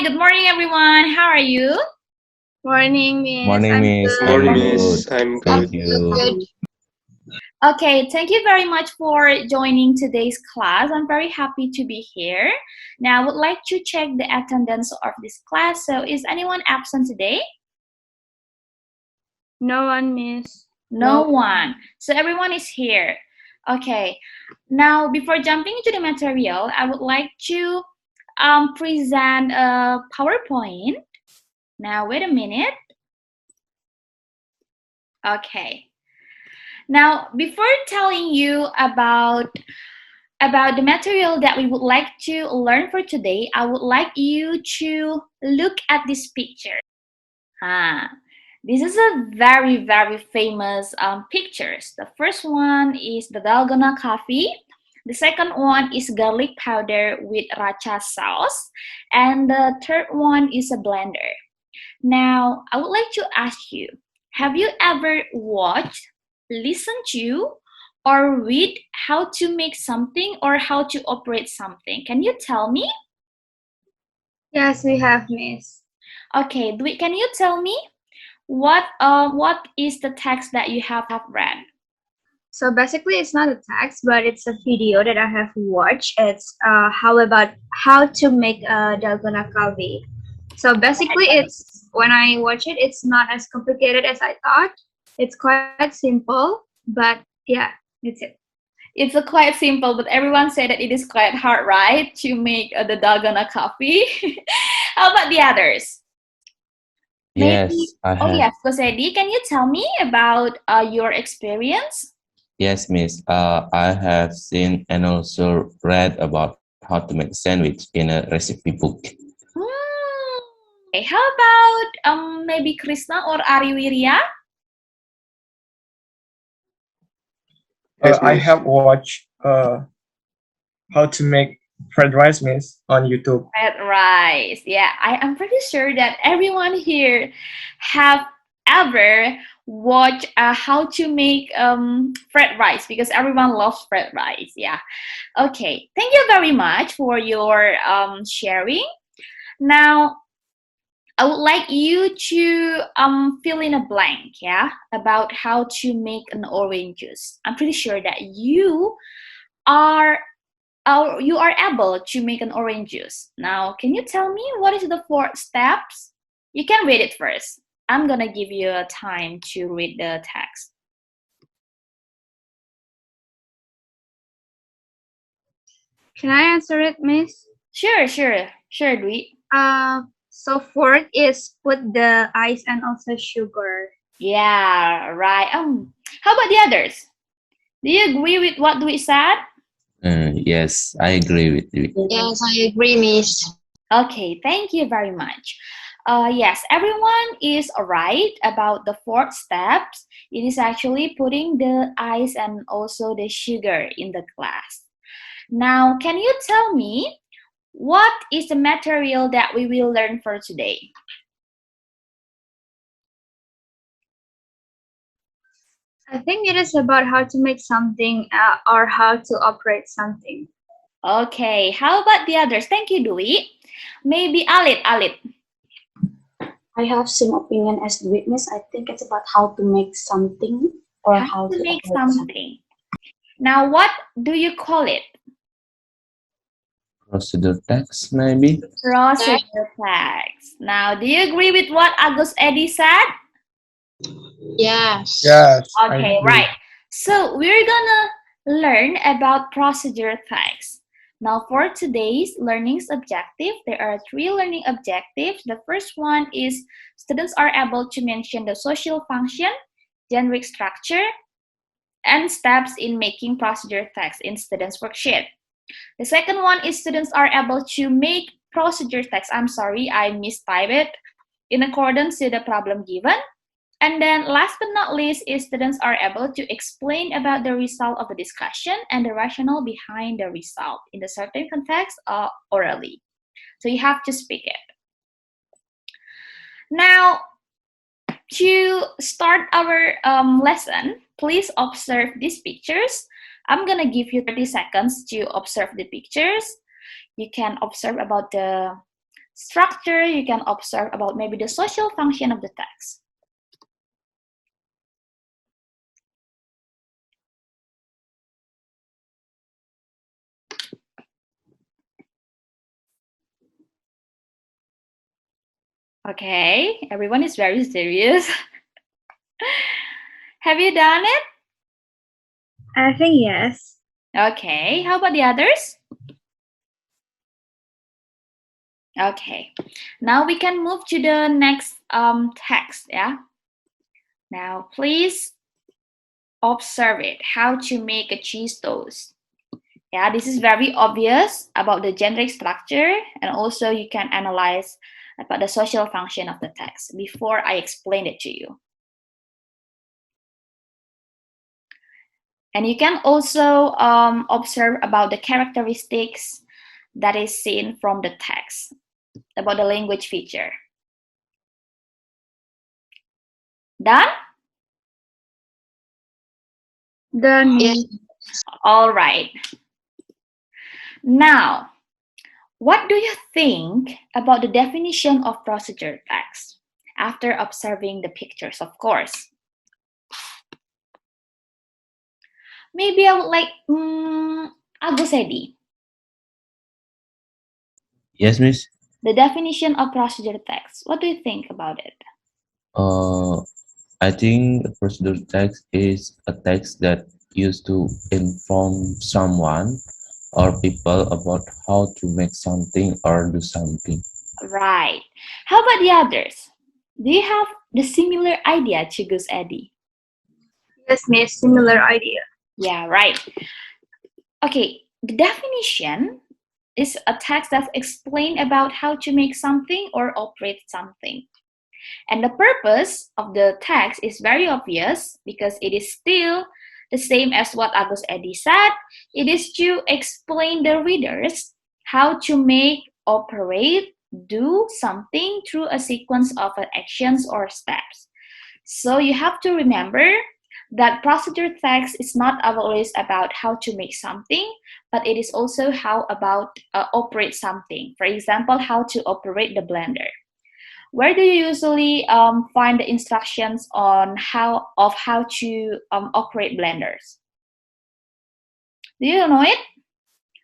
good morning everyone. How are you? Morning, Miss. Morning, I'm Miss. good. I'm Morning, good. Miss. I'm Thank good. you. Okay, thank you very much for joining today's class. I'm very happy to be here. Now, I would like to check the attendance of this class. So, is anyone absent today? No one, Miss. No one. So, everyone is here. Okay. Now, before jumping into the material, I would like to present a PowerPoint. Now, wait a minute. Okay. Now, before telling you about the material that we would like to learn for today, I would like you to look at this picture. This is a very, very famous pictures. The first one is the dalgona coffee. The second one is garlic powder with racha sauce. And the third one is a blender. Now, I would like to ask you, have you ever watched, listened to, or read how to make something or how to operate something? Can you tell me? Yes, we have, Miss. Okay, Dwi, can you tell me what is the text that you have read? So basically, it's not a text, but it's a video that I have watched. It's how to make a dalgona coffee. So basically, it's when I watch it, it's not as complicated as I thought. It's quite simple, but yeah, that's it. It's quite simple, but everyone said that it is quite hard, right, to make the dalgona coffee. How about the others? Yes, I Oh have. yes, Gosedi, can you tell me about your experience? Yes, Miss. I have seen and also read about how to make sandwich in a recipe book. Okay, how about maybe Krishna or Ariwirya? Yes, I Miss. have watched how to make fried rice, Miss, on YouTube. Fried rice. Yeah, I am pretty sure that everyone here have ever watched how to make fried rice because everyone loves fried rice. Yeah. Okay. Thank you very much for your sharing. Now, I would like you to fill in a blank, yeah, about how to make an orange juice. I'm pretty sure that are you are able to make an orange juice. Now, can you tell me what is the 4 steps? You can read it first. I'm gonna give you a time to read the text. Can I answer it, Miss? Sure, Dwi. So fourth is put the ice and also sugar. Yeah, right. How about the others? Do you agree with what Dwi said? Yes, I agree with you. Yes, I agree, Miss. Okay, thank you very much. Yes, everyone is right about the 4th steps. It is actually putting the ice and also the sugar in the glass. Now, can you tell me what is the material that we will learn for today? I think it is about how to make something or how to operate something. Okay, how about the others? Thank you, Dwi. Maybe Alit. I have same opinion as the witness. I think it's about how to make something or how to to make operate something. Now, what do you call it? Procedure text, maybe? Procedure text. Now, do you agree with what Agus Eddy said? Yes. Yes. I Okay, agree. right. So we're gonna learn about procedure text. Now for today's learning's objective, there are 3 learning objectives. The first one is students are able to mention the social function, generic structure, and steps in making procedure text in students' worksheet. The second one is students are able to make procedure text. I'm sorry, I mistyped it in accordance to the problem given. And then last but not least is students are able to explain about the result of the discussion and the rationale behind the result in a certain context or orally. So you have to speak it. Now, to start our lesson, please observe these pictures. I'm gonna give you 30 seconds to observe the pictures. You can observe about the structure, you can observe about maybe the social function of the text. Okay, everyone is very serious. Have you done it? I think yes. Okay, how about the others? Okay, now we can move to the next text, yeah? Now, please observe it, how to make a cheese toast. Yeah, this is very obvious about the generic structure, and also you can analyze about the social function of the text before I explain it to you. And you can also observe about the characteristics that is seen from the text, about the language feature. Done? Done. Yes. All right. Now, what do you think about the definition of procedure text after observing the pictures, of course? Maybe I would like Agus Edi, Yes, Miss. the definition of procedure text. What do you think about it? Uh, I think a procedure text is a text that used to inform someone or people about how to make something or do something. Right. How about the others? Do you have the similar idea to Gus Edi? Yes, Miss. Similar idea. Yeah, right. Okay, the definition is a text that explains about how to make something or operate something. And the purpose of the text is very obvious because it is still the same as what Agus Edi said. It is to explain the readers how to make, operate, do something through a sequence of actions or steps. So you have to remember that procedure text is not always about how to make something, but it is also how about operate something. For example, how to operate the blender. Where do you usually find the instructions on how to operate blenders? Do you know it?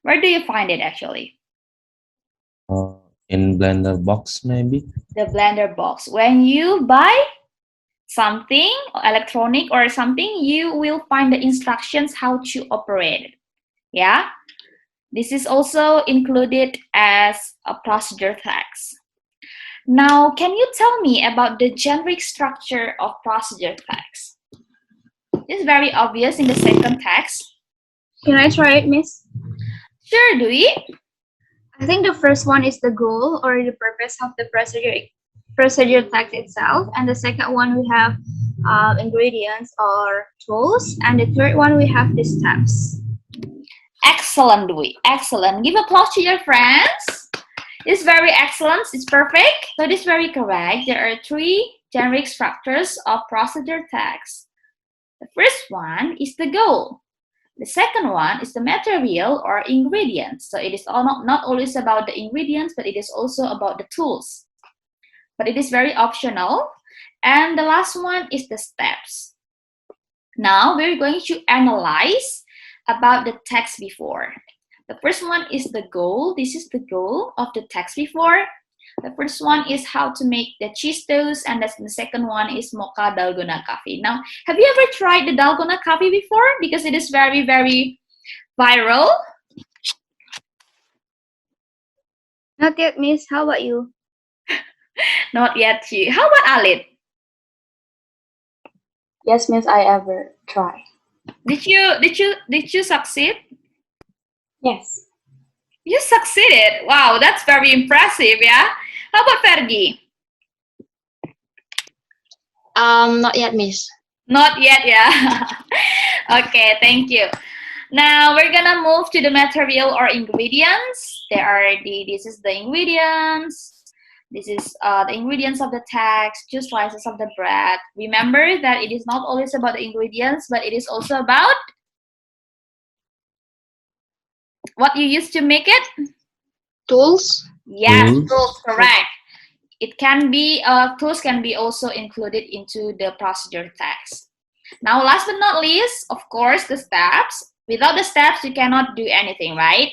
Where do you find it actually? Uh, in Blender box, maybe. The blender box. When you buy something electronic or something, you will find the instructions how to operate it. Yeah, this is also included as a procedure text. Now, can you tell me about the generic structure of procedure text? It's very obvious in the second text. Can I try it, Miss? Sure, Dewey. I think the first one is the goal or the purpose of the procedure text itself, and the second one we have ingredients or tools, and the third one we have the steps. Excellent, Dewey. Excellent. Give applause to your friends. It's very excellent. It's perfect. So it is very correct. There are three generic structures of procedure text. The first one is the goal. The second one is the material or ingredients. So it is not always about the ingredients, but it is also about the tools. But it is very optional. And the last one is the steps. Now we're going to analyze about the text before. The first one is the goal. This is the goal of the text before. The first one is how to make the cheese toast, and the second one is mocha dalgona coffee. Now, have you ever tried the dalgona coffee before? Because it is very, very viral. Not yet, Miss. How about you? Not yet, too. How about Alit? Yes, Miss, I ever try. Did you succeed? Yes. You succeeded. Wow, that's very impressive, yeah? How about Fergie? Not yet, Miss. Not yet, yeah. Okay, thank you. Now we're gonna move to the material or ingredients. This is the ingredients. This is the ingredients of the text, 2 slices of the bread. Remember that it is not always about the ingredients, but it is also about what you use to make it. Tools. Yes, tools, Tools. correct. It can be, tools can be also included into the procedure text. Now, last but not least, of course, the steps. Without the steps, you cannot do anything, right?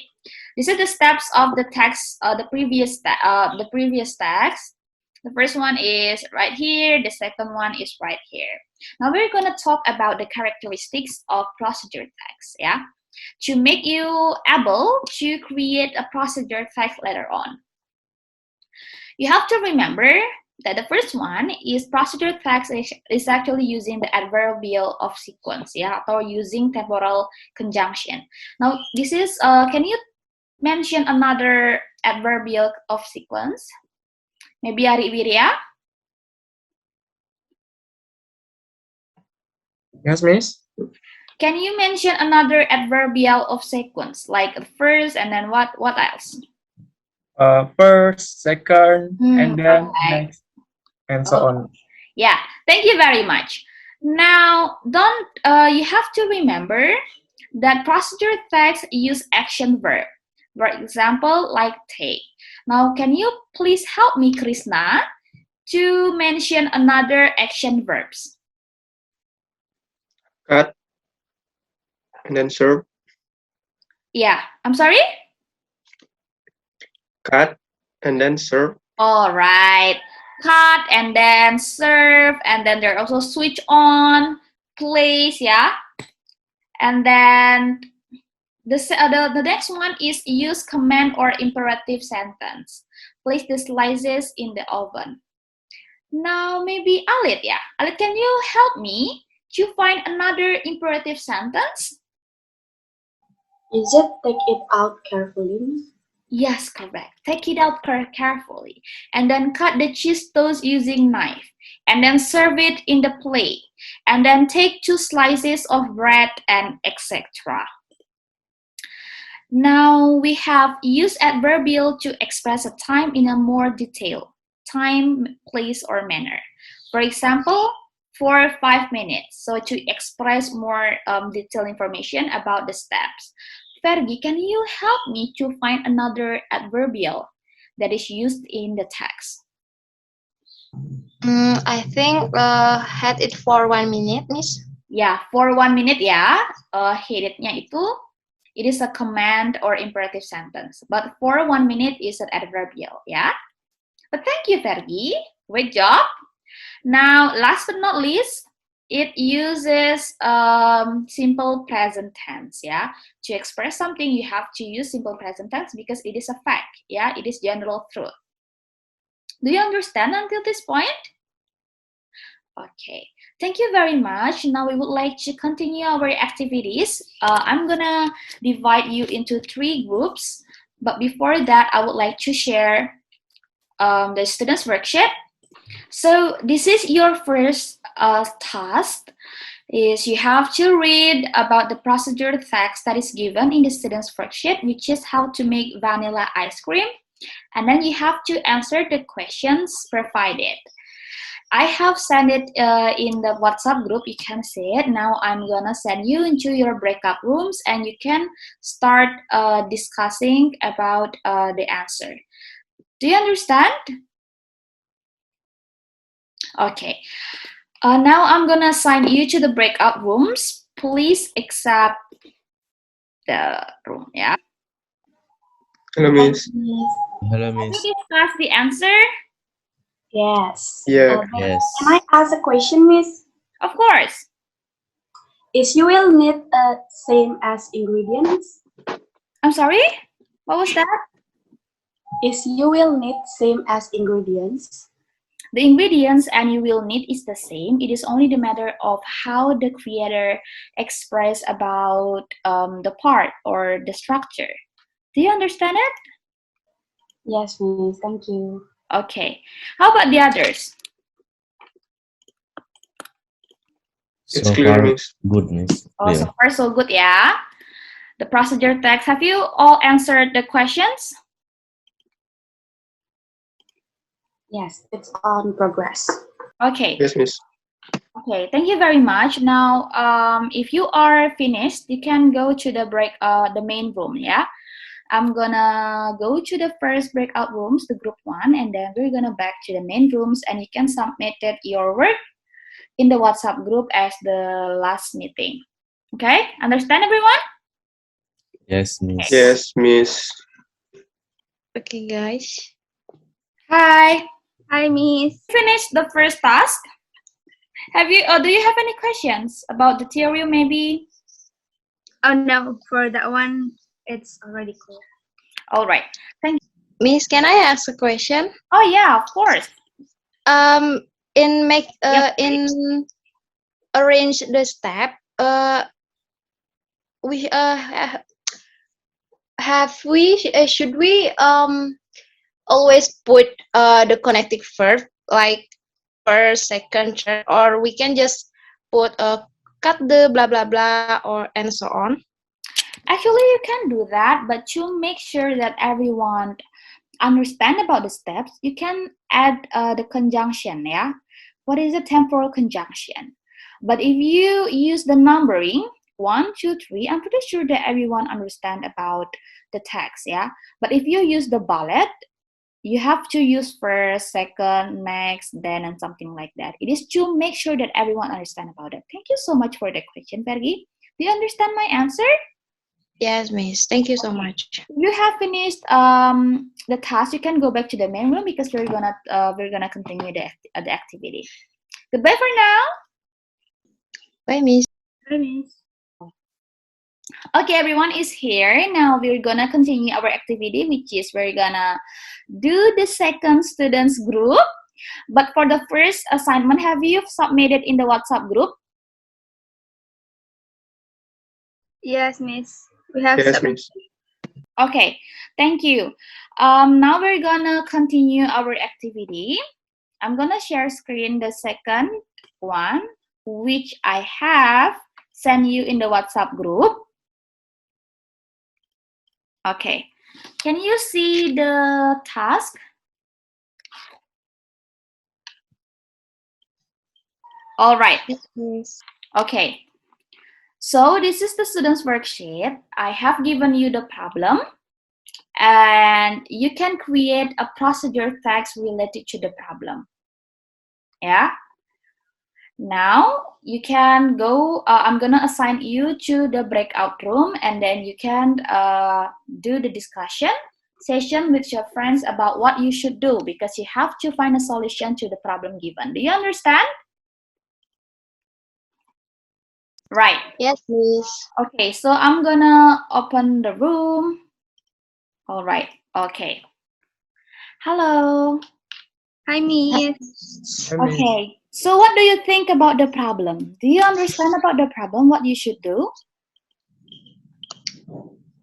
These are the steps of the text, the previous text. The first one is right here. The second one is right here. Now we're gonna talk about the characteristics of procedure text. Yeah, to make you able to create a procedure text later on. You have to remember that the first one is procedure text is actually using the adverbial of sequence, yeah, or using temporal conjunction. Now, this is, can you mention another adverbial of sequence? Maybe Ari Wirya? Yes, Miss. Can you mention another adverbial of sequence, like first and then what else? First, second, and then Correct. next, and so on. Yeah, thank you very much. Now, don't you have to remember that procedure text use action verb. For example, like take. Now, can you please help me, Krishna, to mention another action verbs? Cut and then serve. Yeah, I'm sorry? Cut and then serve. All right. Cut and then serve, and then there also switch on, place, yeah. And then the next one is use command or imperative sentence. Place the slices in the oven. Now maybe Alit, yeah. Alit, can you help me to find another imperative sentence? Is it take it out carefully? Yes, correct. Take it out carefully. And then cut the cheese toast using knife. And then serve it in the plate. And then take 2 slices of bread and etc. Now we have use adverbial to express a time in a more detail. Time, place, or manner. For example, for 5 minutes. So to express more detailed information about the steps. Fergie, can you help me to find another adverbial that is used in the text? I think had it for 1 minute, Miss. Yeah, for 1 minute ya. Hit-nya itu, it is a command or imperative sentence. But for 1 minute is an adverbial, yeah. But thank you, Fergie. Great job. Now, last but not least, it uses simple present tense, yeah. To express something, you have to use simple present tense because it is a fact, yeah. It is general truth. Do you understand until this point? Okay, thank you very much. Now we would like to continue our activities. I'm gonna divide you into 3 groups. But before that, I would like to share the students' worksheet. So this is your first task. Is you have to read about the procedure text that is given in the students' worksheet, which is how to make vanilla ice cream. And then you have to answer the questions provided. I have sent it in the WhatsApp group. You can see it. Now I'm gonna send you into your breakout rooms and you can start discussing about the answer. Do you understand? Okay. Now I'm gonna assign you to the breakout rooms. Please accept the room, yeah? Hello, Miss. Hello, Have Miss. you discussed the answer? Yes. Yeah. But Yes. can I ask a question, Miss? Of course. Is you will need same as ingredients? I'm sorry? What was that? Is you will need same as ingredients? The ingredients and you will need is the same. It is only the matter of how the creator express about the part or the structure. Do you understand it? Yes, Miss. Thank you. Okay. How about the others? It's So clear, far, Miss. good, Miss. Oh, so Clear. far so good, yeah. The procedure text. Have you all answered the questions? Yes, it's on progress. Okay. Yes, Miss. Okay. Thank you very much. Now, if you are finished, you can go to the the main room. Yeah. I'm gonna go to the first breakout rooms, the group 1, and then we're gonna back to the main rooms, and you can submit your work in the WhatsApp group as the last meeting. Okay, understand everyone? Yes, Miss. Yes, Miss. Okay, guys. Hi. Hi, Miss. Finish the first task. Do you have any questions about the theory maybe? Oh no, for that one, it's already clear. All right. Thank you. Miss, can I ask a question? Oh yeah, of course. In make Yep. in arrange the step, we should we always put the connecting verb like first, second, third, or we can just put cut the blah blah blah or and so on. Actually, you can do that, but to make sure that everyone understand about the steps, you can add the conjunction, yeah? What is a temporal conjunction? But if you use the numbering, 1, 2, 3, I'm pretty sure that everyone understand about the text, yeah? But if you use the bullet, you have to use first, second, next, then, and something like that. It is to make sure that everyone understand about it. Thank you so much for the question, Fergie. Do you understand my answer? Yes, Miss. Thank you so much. You have finished the task. You can go back to the main room because we're gonna continue the activity. Goodbye for now. Bye, Miss. Hi, Miss. Okay, everyone is here. Now we're gonna continue our activity, which is we're gonna do the second students group. But for the first assignment, have you submitted in the WhatsApp group? Yes, Miss. We have Yes, submitted. Miss. Okay, thank you. Now we're gonna continue our activity. I'm gonna share screen the second one, which I have sent you in the WhatsApp group. Okay, can you see the task? All right. Yes, Miss. Okay. So this is the student's worksheet. I have given you the problem, and you can create a procedure text related to the problem. Yeah. Now you can go, I'm gonna assign you to the breakout room, and then you can do the discussion session with your friends about what you should do, because you have to find a solution to the problem given. Do you understand? Right. Yes, Miss. Okay, so I'm gonna open the room. All right. Okay. Hello. Hi, Miss. Hi, Miss. Okay. So what do you think about the problem? Do you understand about the problem, what you should do?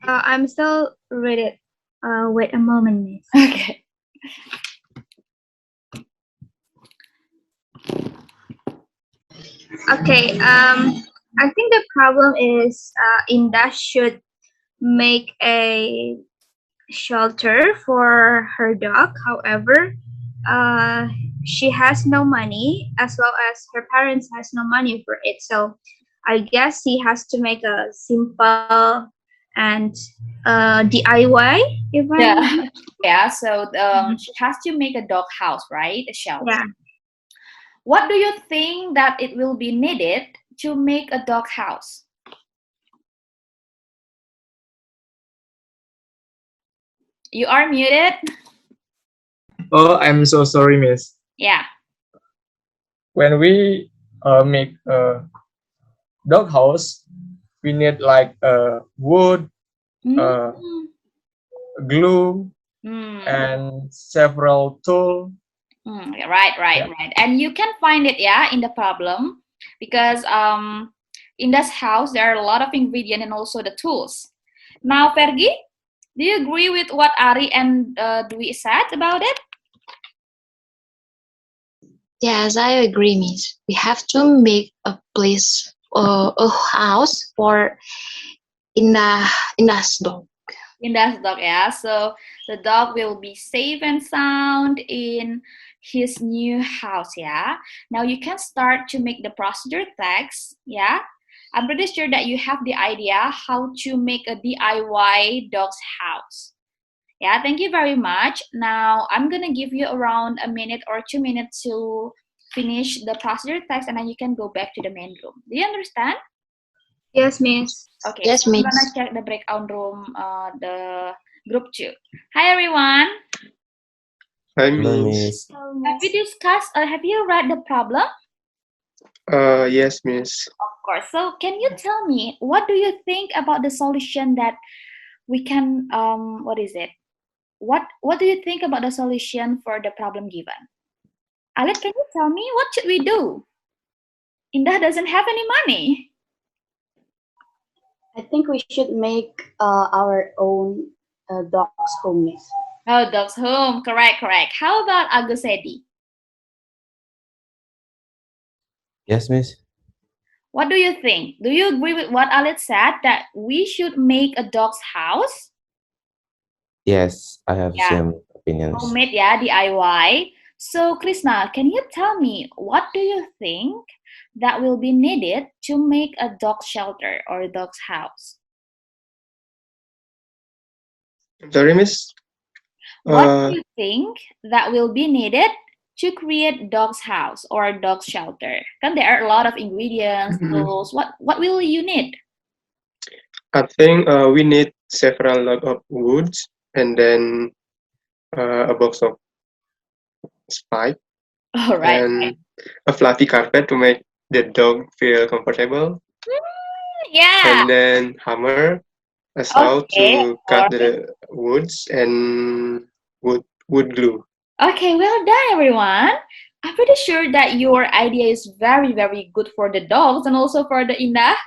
I'm still read it. Wait a moment, Miss. Okay. Okay. I think the problem is Indah should make a shelter for her dog. However, uh, she has no money, as well as her parents has no money for it. So I guess he has to make a simple and DIY. If Yeah. I'm Yeah. So she has to make a dog house, right? A shelter. yeah. What do you think that it will be needed to make a dog house? You are muted. Oh, I'm so sorry, Miss. Yeah. When we make a dog house, we need like wood, uh, Mm. glue, Mm. and several tools. Right, Yeah. right. And you can find it, yeah, in the problem, because in this house there are a lot of ingredients and also the tools. Now, Fergie, do you agree with what Ari and Dwi said about it? Yes, I agree, Miss. We have to make a place, a house for Indah's dog. In that dog, yeah. So the dog will be safe and sound in his new house, yeah. Now you can start to make the procedure text, yeah. I'm pretty sure that you have the idea how to make a DIY dog's house. Yeah, thank you very much. Now I'm gonna give you around a minute or 2 minutes to finish the procedure text and then you can go back to the main room. Do you understand? Yes, Miss. Okay, so Yes, I'm gonna Miss. check the breakout room, the group 2. Hi everyone. Hi, Hello, Miss. Miss. Have you discussed or have you read the problem? Yes, Miss. Of course. So can you tell me what do you think about the solution that we can what is it? What do you think about the solution for the problem given? Alit, can you tell me what should we do? Indah doesn't have any money. I think we should make our own dog's home, Miss. Oh, dog's home. Correct, correct. How about Agusedi? Yes, Miss. What do you think? Do you agree with what Alit said that we should make a dog's house? Yes, I have Yeah, same opinions. homemade, yeah, DIY. So, Krishna, can you tell me what do you think that will be needed to make a dog shelter or a dog's house? I'm sorry, Miss. What do Uh, you think that will be needed to create dog's house or dog's shelter? Kan there are a lot of ingredients, tools. What will you need? I think we need several log of woods and then a box of spike All right. and a fluffy carpet to make the dog feel comfortable, Yeah. and then hammer, a saw Okay. to cut the woods, and wood glue. Okay, well done, everyone. I'm pretty sure that your idea is very, very good for the dogs and also for the Indah.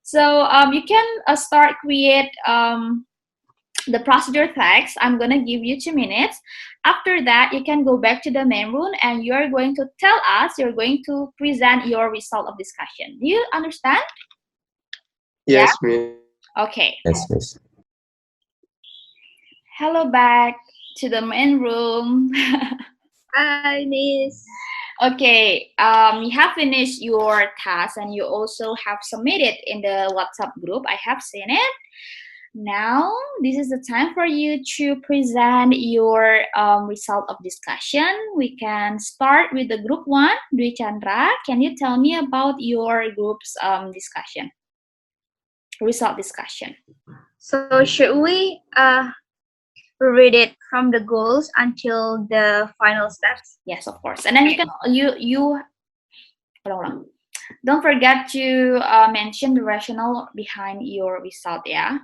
So you can start create the procedure text. I'm gonna give you 2 minutes. After that, you can go back to the main room and you're going to tell us. You're going to present your result of discussion. Do you understand? Yeah. Yes, Miss. Okay. Yes, Miss. Hello back to the main room. Hi, Miss. Okay, you have finished your task and you also have submitted in the WhatsApp group. I have seen it. Now, this is the time for you to present your result of discussion. We can start with the group 1. Dwi Chandra, can you tell me about your group's discussion, result discussion? So should we read it from the goals until the final steps? Yes, of course. And then you can you hold on. Don't forget to mention the rationale behind your result, yeah?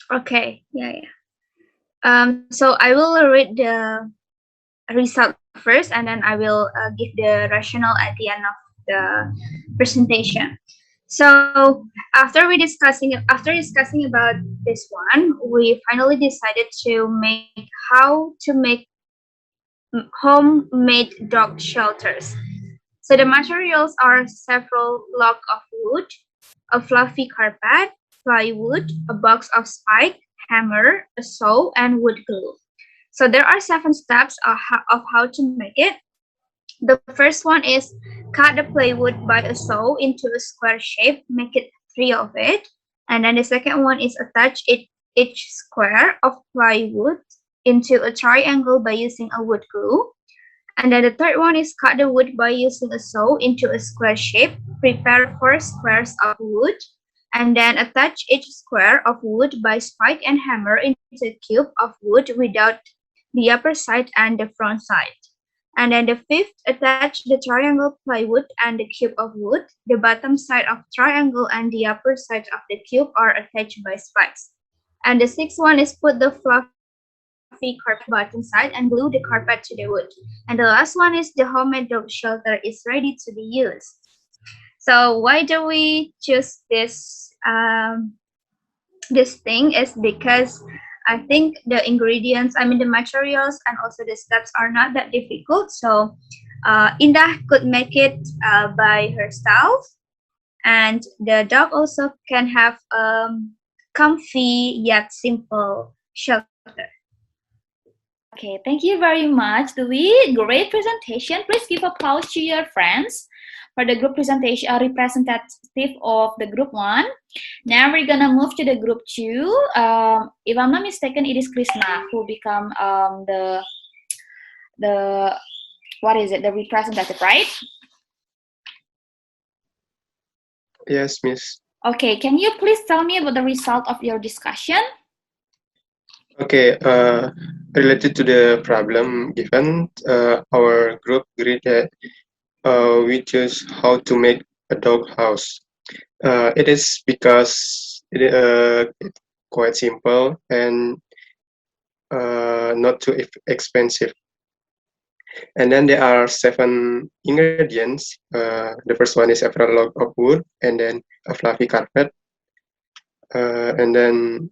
Okay. Yeah, yeah. So I will read the result first, and then I will give the rationale at the end of the presentation. So after discussing about this one, we finally decided to make how to make homemade dog shelters. So the materials are several log of wood, a fluffy carpet, plywood, a box of spike, hammer, a saw, and wood glue. So there are 7 steps of how to make it. The first one is cut the plywood by a saw into a square shape, make it 3 of it. And then the second one is attach each square of plywood into a triangle by using a wood glue. And then the third one is cut the wood by using a saw into a square shape. Prepare 4 squares of wood. And then attach each square of wood by spike and hammer into a cube of wood without the upper side and the front side. And then the fifth, attach the triangle plywood and the cube of wood. The bottom side of triangle and the upper side of the cube are attached by spikes. And the sixth one is put the fluffy carpet bottom side and glue the carpet to the wood. And the last one is the homemade dog shelter is ready to be used. So why do we choose this thing is because I think the ingredients, I mean the materials and also the steps are not that difficult. So Indah could make it by herself, and the dog also can have comfy yet simple shelter. Okay, thank you very much, Dwi. Great presentation. Please give applause to your friends for the group presentation, representative of the group 1. Now we're gonna move to the group 2. If I'm not mistaken, it is Krishna who become the what is it? The representative, right? Yes, Miss. Okay, can you please tell me about the result of your discussion? Okay, related to the problem given, our group agreed that we choose how to make a dog house. It is because it's quite simple and not too expensive. And then there are 7 ingredients. The first one is several log of wood, and then a fluffy carpet, and then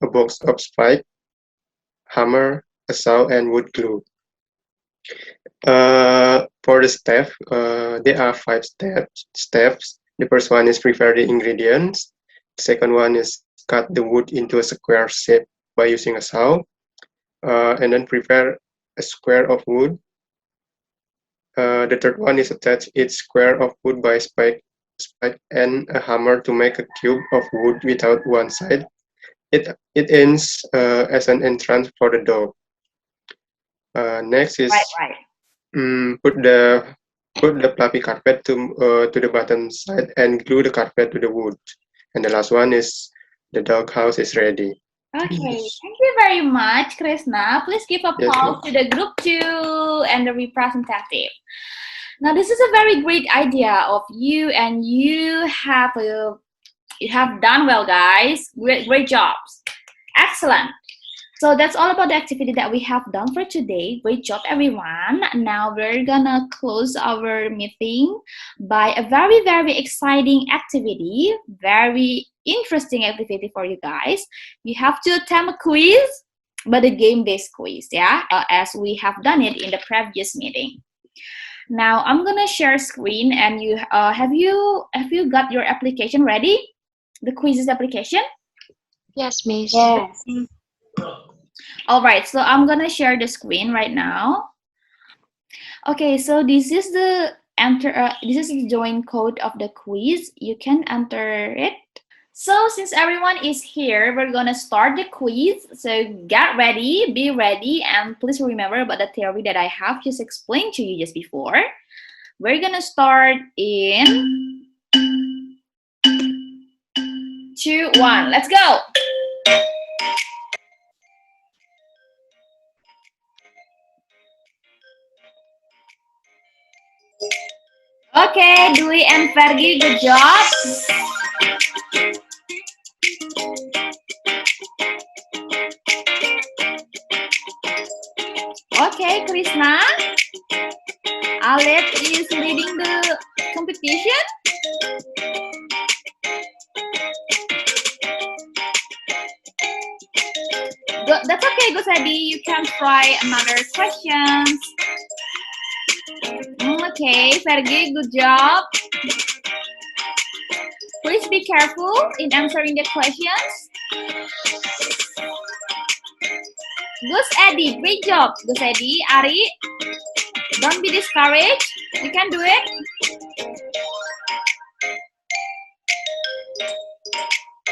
a box of spike, hammer, a saw, and wood glue. For the step, there are 5 steps. The first one is prepare the ingredients. The second one is cut the wood into a square shape by using a saw, and then prepare a square of wood. The third one is attach each square of wood by spike and a hammer to make a cube of wood without one side. It ends as an entrance for the door. Next is Right. put the fluffy carpet to the bottom side and glue the carpet to the wood. And the last one is the dog house is ready. Okay, thank you very much, Krishna. Please give applause to the group 2 and the representative. Now, this is a very great idea of you, and you have done well, guys. Great jobs. Excellent. So that's all about the activity that we have done for today. Great job, everyone. Now we're gonna close our meeting by a very, very exciting activity, very interesting activity for you guys. You have to attempt a quiz, but a game-based quiz, yeah, as we have done it in the previous meeting. Now I'm gonna share screen, and you have you got your application ready? The quizzes application. Yes, Miss. Yes. All right, so I'm gonna share the screen right now. Okay, so this is the join code of the quiz. You can enter it. So since everyone is here, we're gonna start the quiz. So get ready, be ready, and please remember about the theory that I have just explained to you just before. We're gonna start in 2, 1. Let's go. Okay, Dwi and Fergie, good job. Okay, Krishna. Alet is leading the competition. That's okay, Gusadi. You can try another questions. Okay, Fergie, good job. Please be careful in answering the questions. Gus Eddie, great job. Gus Eddie, Ari, don't be discouraged. You can do it.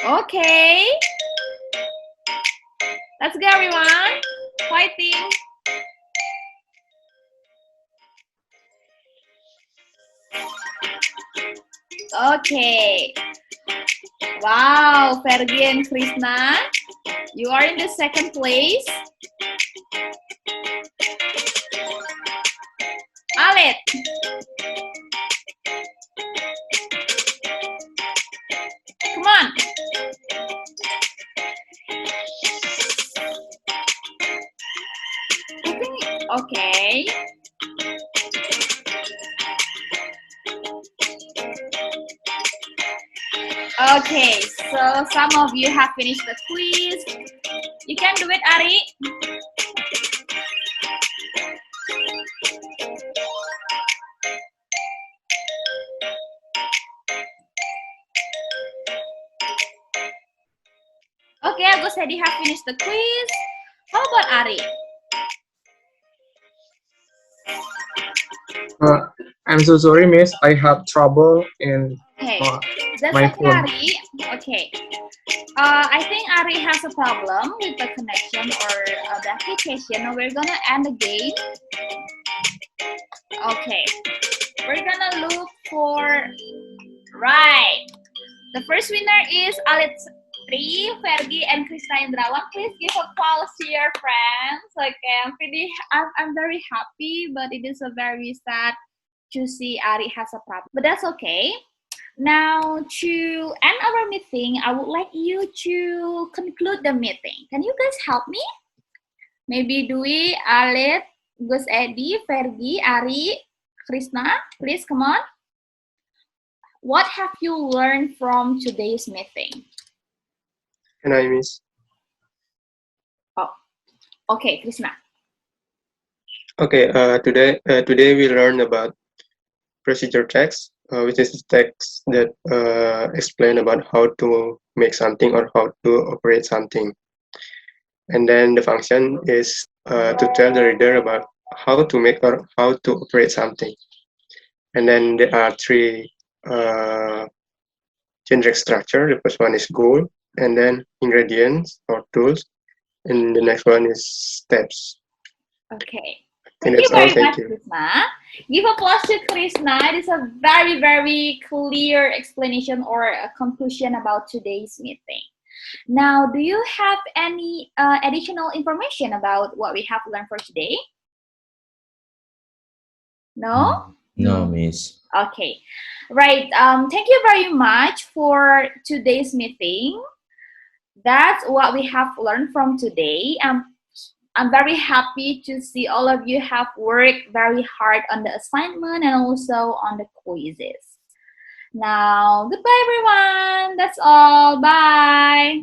Okay. Let's go, everyone. Fighting. Okay. Wow, Fergie and Krishna, you are in the second place. Alet. Come on. Okay. Okay, so some of you have finished the quiz. You can do it, Ari. Okay, Agus Hedi have finished the quiz. How about Ari? I'm so sorry, Miss. I have trouble in Okay, uh, that's my okay, phone. Ari. Okay. I think Ari has a problem with the connection or the application. Now we're gonna end the game. Okay. We're gonna look for right. The first winner is Alit 3, Fergie, and Krishna Indrawan. Please give applause to your friends. Okay, I'm very happy, but it is a very sad to see Ari has a problem. But that's okay. Now, to end our meeting, I would like you to conclude the meeting. Can you guys help me? Maybe Dwi, Alit, Gus Edi, Fergie, Ari, Krishna, please come on. What have you learned from today's meeting? Can I miss? Oh, okay, Krishna. Okay, today we learn about procedure text, which is a text that explain about how to make something or how to operate something. And then the function is to tell the reader about how to make or how to operate something. And then there are three generic structure. The first one is goal, and then ingredients or tools, and the next one is steps. Okay. And Thank you that's all. very Thank much, you. Krishna. Give applause to Krishna. It is a very, very clear explanation or a conclusion about today's meeting. Now, do you have any additional information about what we have learned for today? No? No, Miss. Okay. Right. Thank you very much for today's meeting. That's what we have learned from today. I'm very happy to see all of you have worked very hard on the assignment and also on the quizzes. Now, goodbye everyone. That's all. Bye.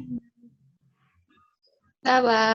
Bye bye.